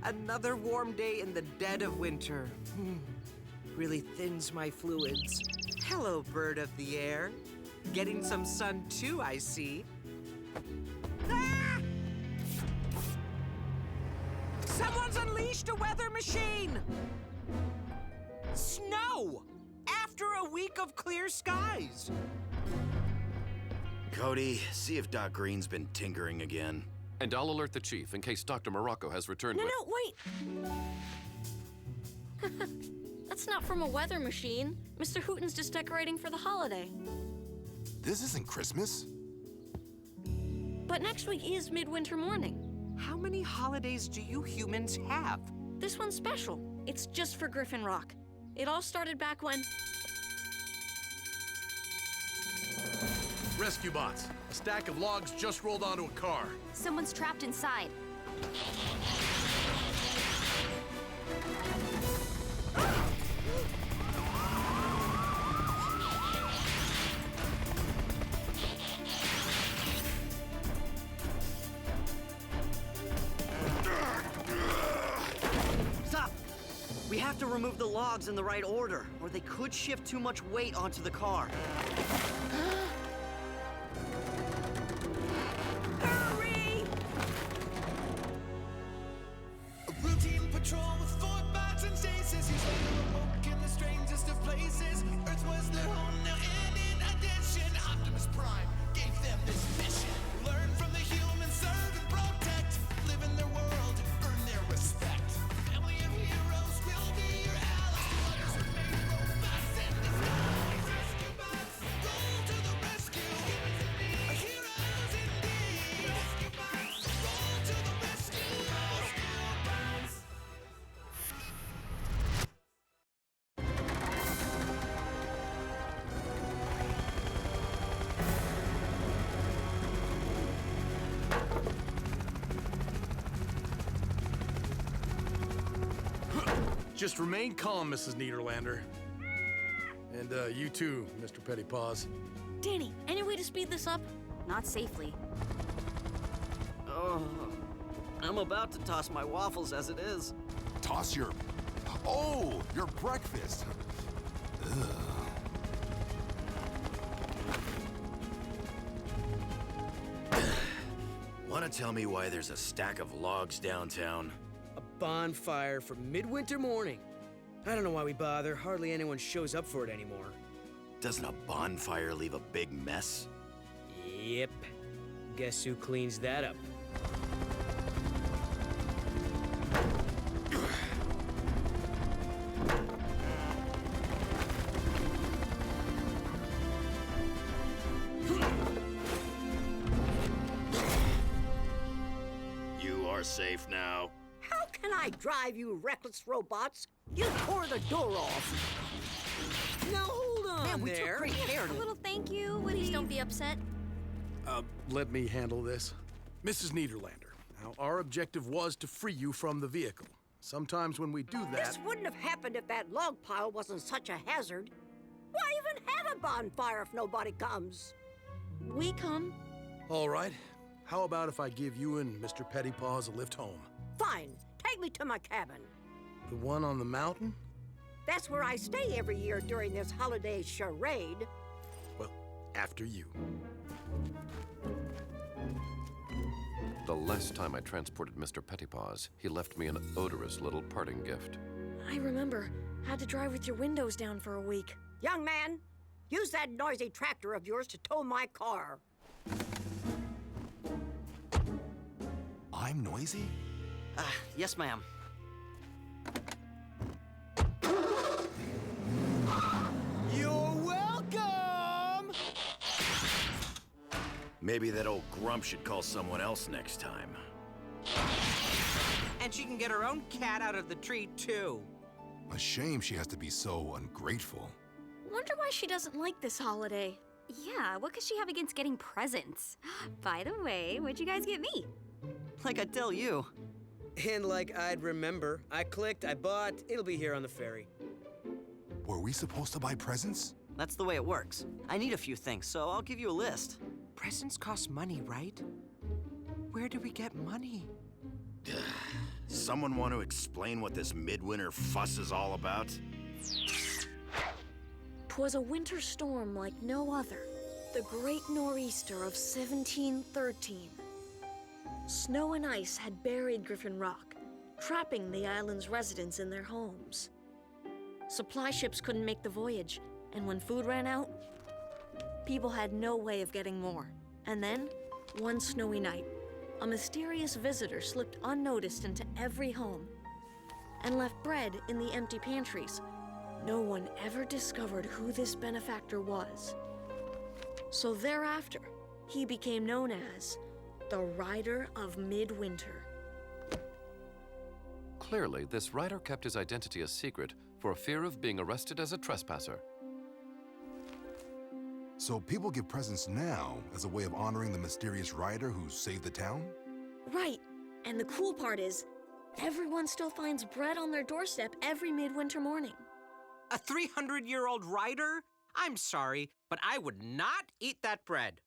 Another warm day in the dead of winter. Really thins my fluids. Hello, bird of the air. Getting some sun too, I see. Ah! Someone's unleashed a weather machine! Snow! After a week of clear skies. Cody, see if Doc Green's been tinkering again. And I'll alert the chief in case Dr. Morocco has returned with... No, wait! That's not from a weather machine. Mr. Hooten's just decorating for the holiday. This isn't Christmas. But next week is Midwinter Morning. How many holidays do you humans have? This one's special. It's just for Griffin Rock. It all started back when... Rescue bots. A stack of logs just rolled onto a car. Someone's trapped inside. Stop! We have to remove the logs in the right order, or they could shift too much weight onto the car. Patrol with 4 bots and stasis. He's later awoke in the strangest of places. Earth was their home now, and in addition, Optimus Prime gave them this mission: learn from the humans, serve and protect, live in their world, earn their respect. Family of heroes will be your allies. Others remain robots in disguise. Rescue bots, roll to the rescue. Heroes indeed. Rescue bots, roll to the rescue. Rescue bots. Just remain calm, Mrs. Niederlander. And you too, Mr. Pettypaws. Danny, any way to speed this up? Not safely. Oh, I'm about to toss my waffles as it is. Toss your... Oh, your breakfast. Ugh. Wanna tell me why there's a stack of logs downtown? A bonfire for Midwinter Morning. I don't know why we bother. Hardly anyone shows up for it anymore. Doesn't a bonfire leave a big mess? Yep. Guess who cleans that up? You are safe now. How can I drive, you reckless robots? You tore the door off. Now hold on Man, we there. took great care A to... little thank you. Please don't be upset. Let me handle this. Mrs. Niederlander, now our objective was to free you from the vehicle. Sometimes when we do that... This wouldn't have happened if that log pile wasn't such a hazard. Why even have a bonfire if nobody comes? We come. All right. How about if I give you and Mr. Pettypaws a lift home? Fine, take me to my cabin. The one on the mountain? That's where I stay every year during this holiday charade. Well, after you. The last time I transported Mr. Pettypaws, he left me an odorous little parting gift. I remember. Had to drive with your windows down for a week. Young man, use that noisy tractor of yours to tow my car. I'm noisy? Yes, ma'am. You're welcome! Maybe that old grump should call someone else next time. And she can get her own cat out of the tree, too. A shame she has to be so ungrateful. Wonder why she doesn't like this holiday. Yeah, what could she have against getting presents? By the way, what'd you guys get me? Like I tell you. And like I'd remember, I clicked, I bought, it'll be here on the ferry. Were we supposed to buy presents? That's the way it works. I need a few things, so I'll give you a list. Presents cost money, right? Where do we get money? Someone want to explain what this midwinter fuss is all about? 'Twas a winter storm like no other, the Great Nor'easter of 1713. Snow and ice had buried Griffin Rock, trapping the island's residents in their homes. Supply ships couldn't make the voyage, and when food ran out, people had no way of getting more. And then, one snowy night, a mysterious visitor slipped unnoticed into every home and left bread in the empty pantries. No one ever discovered who this benefactor was. So thereafter, he became known as the Rider of Midwinter. Clearly, this rider kept his identity a secret for fear of being arrested as a trespasser. So people give presents now as a way of honoring the mysterious rider who saved the town? Right, and the cool part is, everyone still finds bread on their doorstep every midwinter morning. A 300-year-old rider? I'm sorry, but I would not eat that bread.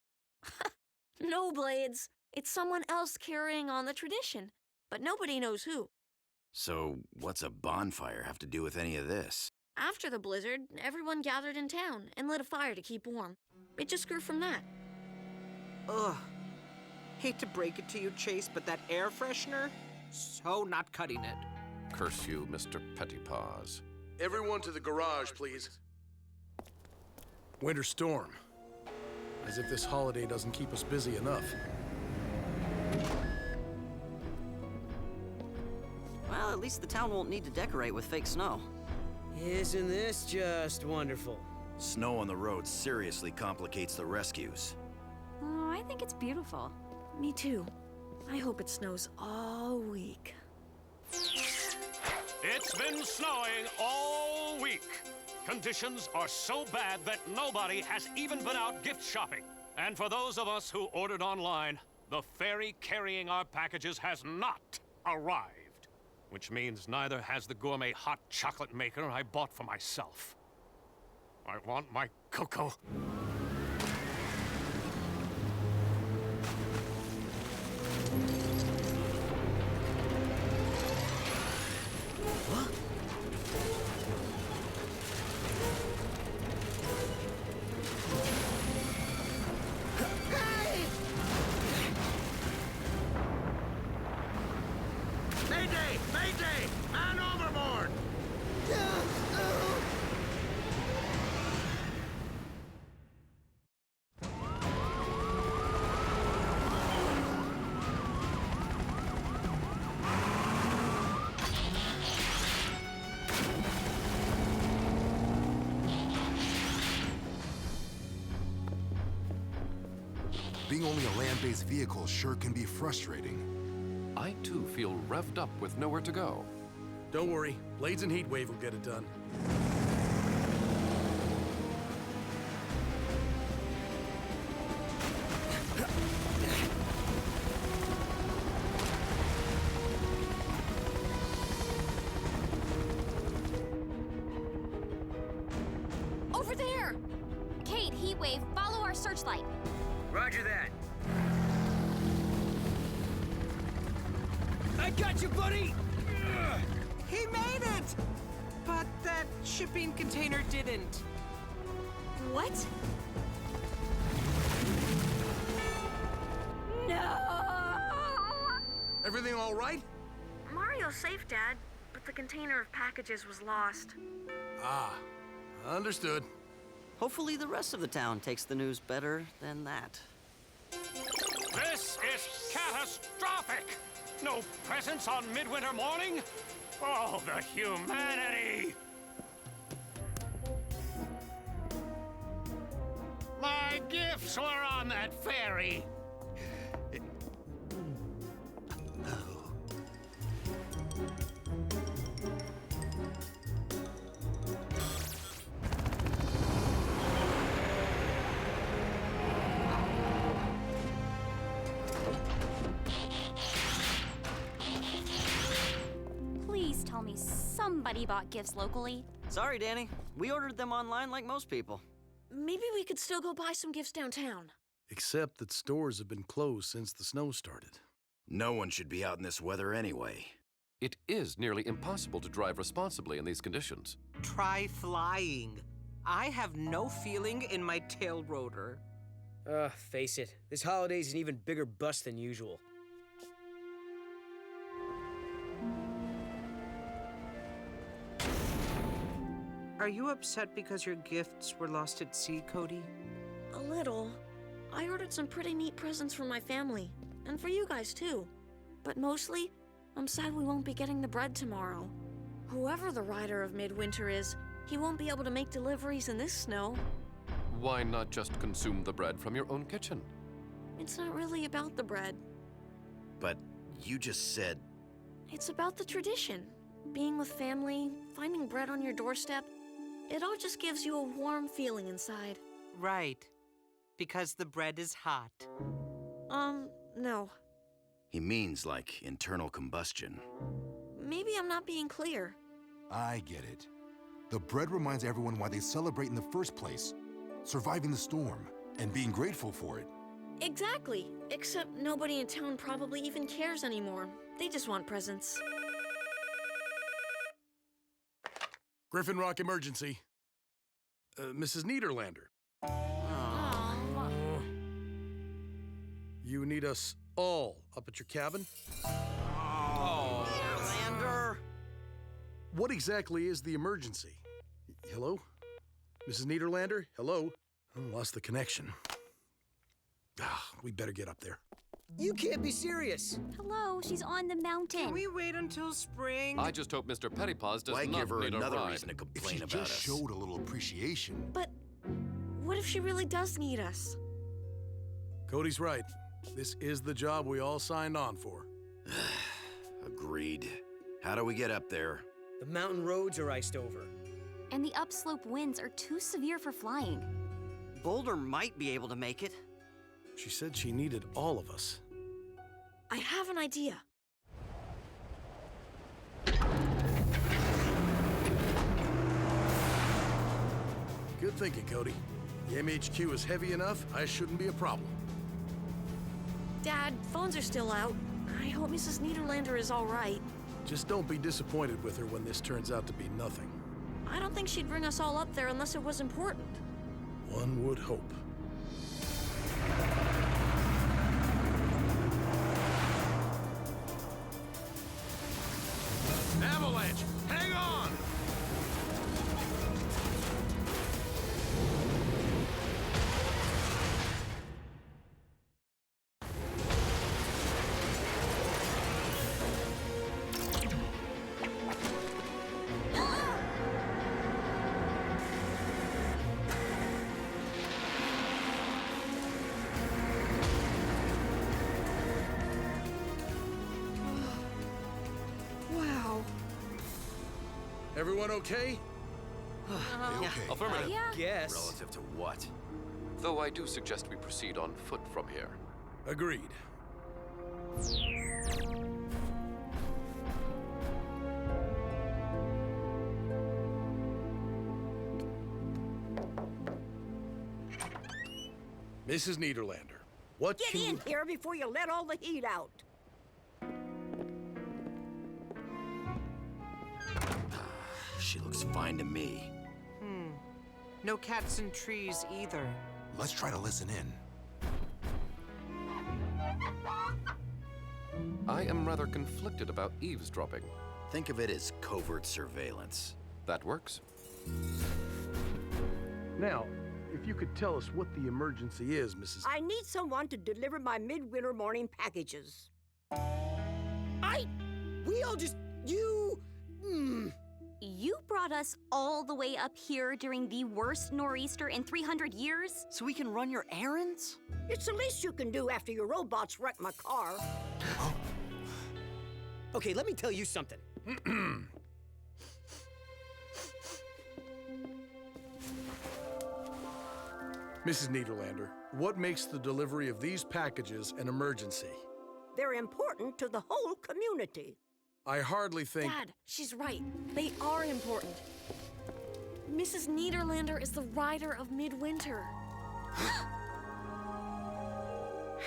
No, Blades. It's someone else carrying on the tradition, but nobody knows who. So, what's a bonfire have to do with any of this? After the blizzard, everyone gathered in town and lit a fire to keep warm. It just grew from that. Ugh. Hate to break it to you, Chase, but that air freshener? So not cutting it. Curse you, Mr. Pettypaws. Everyone to the garage, please. Winter storm. As if this holiday doesn't keep us busy enough. Well, at least the town won't need to decorate with fake snow. Isn't this just wonderful? Snow on the road seriously complicates the rescues. Oh, I think it's beautiful. Me too. I hope it snows all week. It's been snowing all week. Conditions are so bad that nobody has even been out gift shopping. And for those of us who ordered online, the ferry carrying our packages has not arrived. Which means neither has the gourmet hot chocolate maker I bought for myself. I want my cocoa. Mayday! Mayday! Man overboard! Being only a land-based vehicle sure can be frustrating. I too feel revved up with nowhere to go. Don't worry, Blades and Heatwave will get it done. Over there! Kate, Heatwave, follow our searchlight. Roger that. I got you, buddy! He made it! But that shipping container didn't. What? No! Everything all right? Mario's safe, Dad, but the container of packages was lost. Ah, understood. Hopefully the rest of the town takes the news better than that. This is catastrophic! No presents on midwinter morning? Oh, the humanity! My gifts were on that ferry. Please tell me somebody bought gifts locally. Sorry, Danny. We ordered them online like most people. Maybe we could still go buy some gifts downtown. Except that stores have been closed since the snow started. No one should be out in this weather anyway. It is nearly impossible to drive responsibly in these conditions. Try flying. I have no feeling in my tail rotor. Face it, this holiday's an even bigger bust than usual. Are you upset because your gifts were lost at sea, Cody? A little. I ordered some pretty neat presents for my family, and for you guys too. But mostly, I'm sad we won't be getting the bread tomorrow. Whoever the rider of Midwinter is, he won't be able to make deliveries in this snow. Why not just consume the bread from your own kitchen? It's not really about the bread. But you just said... It's about the tradition. Being with family, finding bread on your doorstep. It all just gives you a warm feeling inside. Right. Because the bread is hot. No. He means like internal combustion. Maybe I'm not being clear. I get it. The bread reminds everyone why they celebrate in the first place. Surviving the storm and being grateful for it. Exactly. Except nobody in town probably even cares anymore. They just want presents. Griffin Rock emergency. Mrs. Niederlander. You need us all up at your cabin? Oh, Niederlander! What exactly is the emergency? Hello? Mrs. Niederlander? Hello? Oh, lost the connection. We better get up there. You can't be serious. Hello, she's on the mountain. Can we wait until spring? I just hope Mr. Pettypaws does Why not give her need a another ride. reason to If complain she about just us? showed a little appreciation. But what if she really does need us? Cody's right. This is the job we all signed on for. Agreed. How do we get up there? The mountain roads are iced over. And the upslope winds are too severe for flying. Boulder might be able to make it. She said she needed all of us. I have an idea. Good thinking, Cody. The MHQ is heavy enough, I shouldn't be a problem. Dad, phones are still out. I hope Mrs. Niederlander is all right. Just don't be disappointed with her when this turns out to be nothing. I don't think she'd bring us all up there unless it was important. One would hope. Avalanche! Hang on! Wow. Everyone okay? Okay. Affirmative. Yeah. Guess. Relative to what? Though I do suggest we proceed on foot from here. Agreed. Mrs. Niederlander, what Get can in we... here before you let all the heat out. She looks fine to me. No cats in trees either. Let's try to listen in. I am rather conflicted about eavesdropping. Think of it as covert surveillance. That works. Now, if you could tell us what the emergency is, Mrs. I need someone to deliver my midwinter morning packages. We all just... You brought us all the way up here during the worst nor'easter in 300 years? So we can run your errands? It's the least you can do after your robots wrecked my car. Okay, let me tell you something. Mrs. Niederlander, what makes the delivery of these packages an emergency? They're important to the whole community. I hardly think... Dad, she's right. They are important. Mrs. Niederlander is the rider of Midwinter.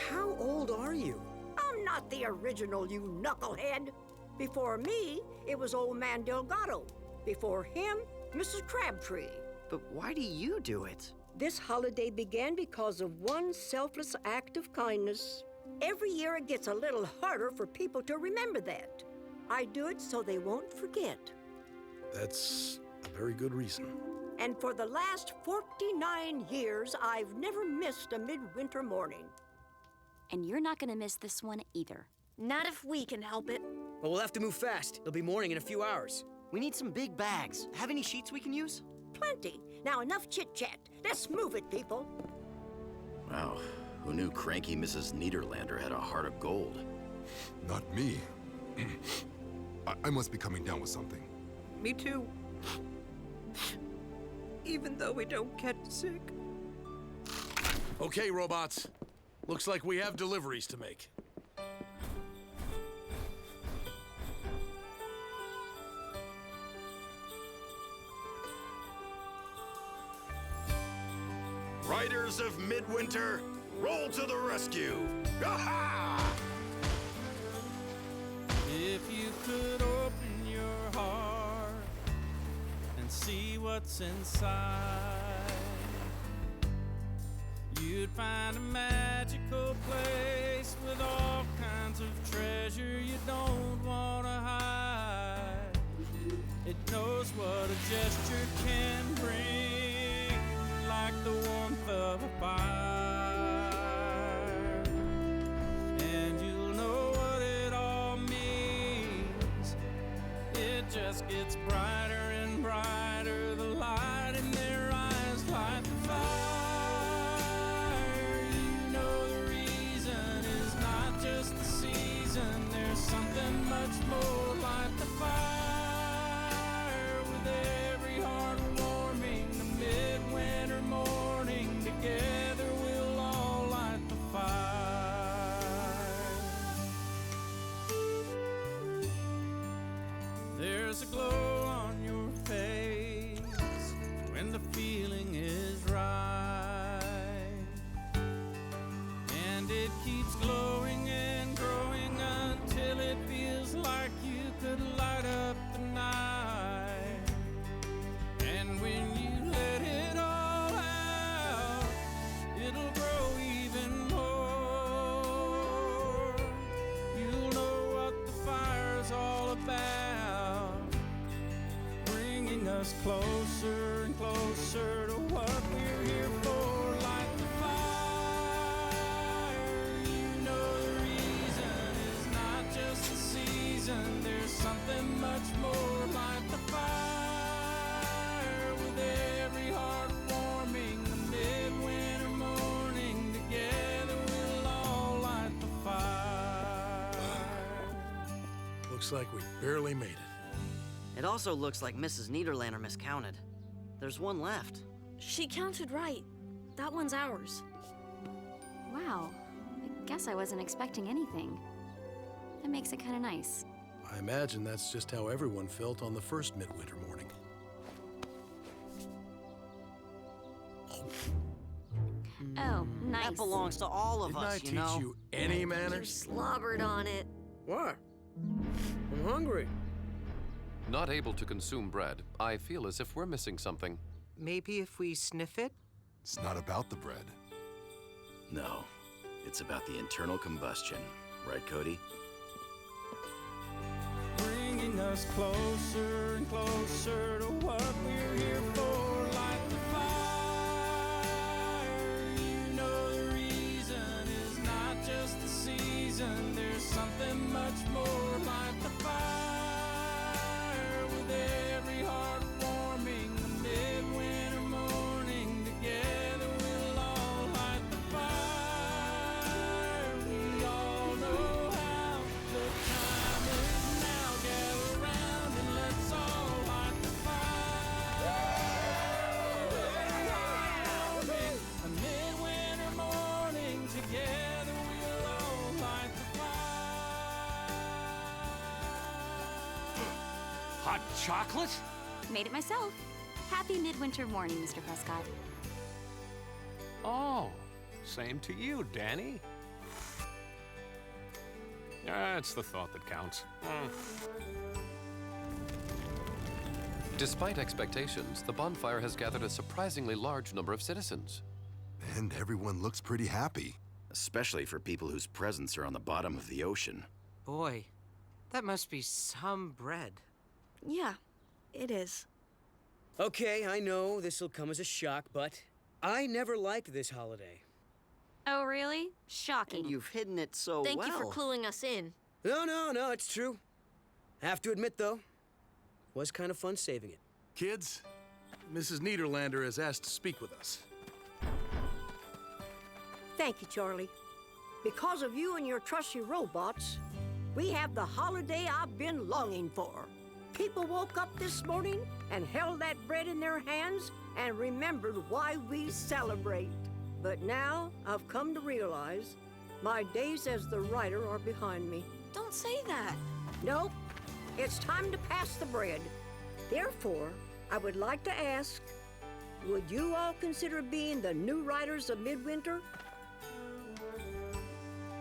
How old are you? I'm not the original, you knucklehead. Before me, it was Old Man Delgado. Before him, Mrs. Crabtree. But why do you do it? This holiday began because of one selfless act of kindness. Every year it gets a little harder for people to remember that. I do it so they won't forget. That's a very good reason. And for the last 49 years, I've never missed a midwinter morning. And you're not gonna miss this one either. Not if we can help it. Well, we'll have to move fast. It'll be morning in a few hours. We need some big bags. Have any sheets we can use? Plenty. Now enough chit-chat. Let's move it, people. Wow, who knew cranky Mrs. Niederlander had a heart of gold? Not me. I must be coming down with something. Me too. Even though we don't get sick. Okay, robots. Looks like we have deliveries to make. Riders of Midwinter, roll to the rescue! Ha-ha! If you could open your heart and see what's inside, you'd find a magical place with all kinds of treasure you don't want to hide. It knows what a gesture can bring, like the warmth of a fire. And you'll know what it all means. It just gets brighter and brighter. The light in their eyes light the fire. You know the reason is not just the season. There's something much more like the fire. With every heart warming, the midwinter morning, together we'll all light the fire. There's a glow on your face when the feeling is right, and it keeps glowing and growing until it feels like you could light up the night. And when you let it all out, it'll grow even more. You'll know what the fire's all about, bringing us closer and closer to what we're here for. Light the fire. You know the reason is not just the season. There's something much more. Light the fire. With every heart warming, the midwinter morning, together we'll all light the fire. Looks like we barely made it. It also looks like Mrs. Niederlander miscounted. There's one left. She counted right. That one's ours. Wow, I guess I wasn't expecting anything. That makes it kind of nice. I imagine that's just how everyone felt on the first midwinter morning. Oh, nice. That belongs to all of Didn't us, I you know? teach you any You manners? slobbered on it. What? I'm hungry. Not able to consume bread, I feel as if we're missing something. Maybe if we sniff it? It's not about the bread. No, it's about the internal combustion. Right, Cody? Bringing us closer and closer to what we're here for. Light the fire. You know the reason is not just the season. There's something much more. Light the fire. With every heart warming, the midwinter morning, together we'll all light the fire. We all know how the time is now. Gather round and let's all light the fire. A midwinter morning, together we'll all light the fire. Hot chocolate? Made it myself. Happy midwinter morning, Mr. Prescott. Oh, same to you, Danny. It's the thought that counts. Despite expectations, the bonfire has gathered a surprisingly large number of citizens. And everyone looks pretty happy. Especially for people whose presents are on the bottom of the ocean. Boy, that must be some bread. Yeah, it is. Okay, I know this'll come as a shock, but I never liked this holiday. Oh, really? Shocking. And you've hidden it so well. Thank you for cluing us in. No, it's true. Have to admit, though, was kind of fun saving it. Kids, Mrs. Niederlander has asked to speak with us. Thank you, Charlie. Because of you and your trusty robots, we have the holiday I've been longing for. People woke up this morning and held that bread in their hands and remembered why we celebrate. But now I've come to realize my days as the writer are behind me. Don't say that. Nope. It's time to pass the bread. Therefore, I would like to ask, would you all consider being the new writers of Midwinter?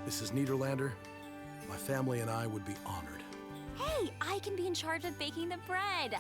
Mrs. Niederlander, my family and I would be honored. Hey, I can be in charge of baking the bread.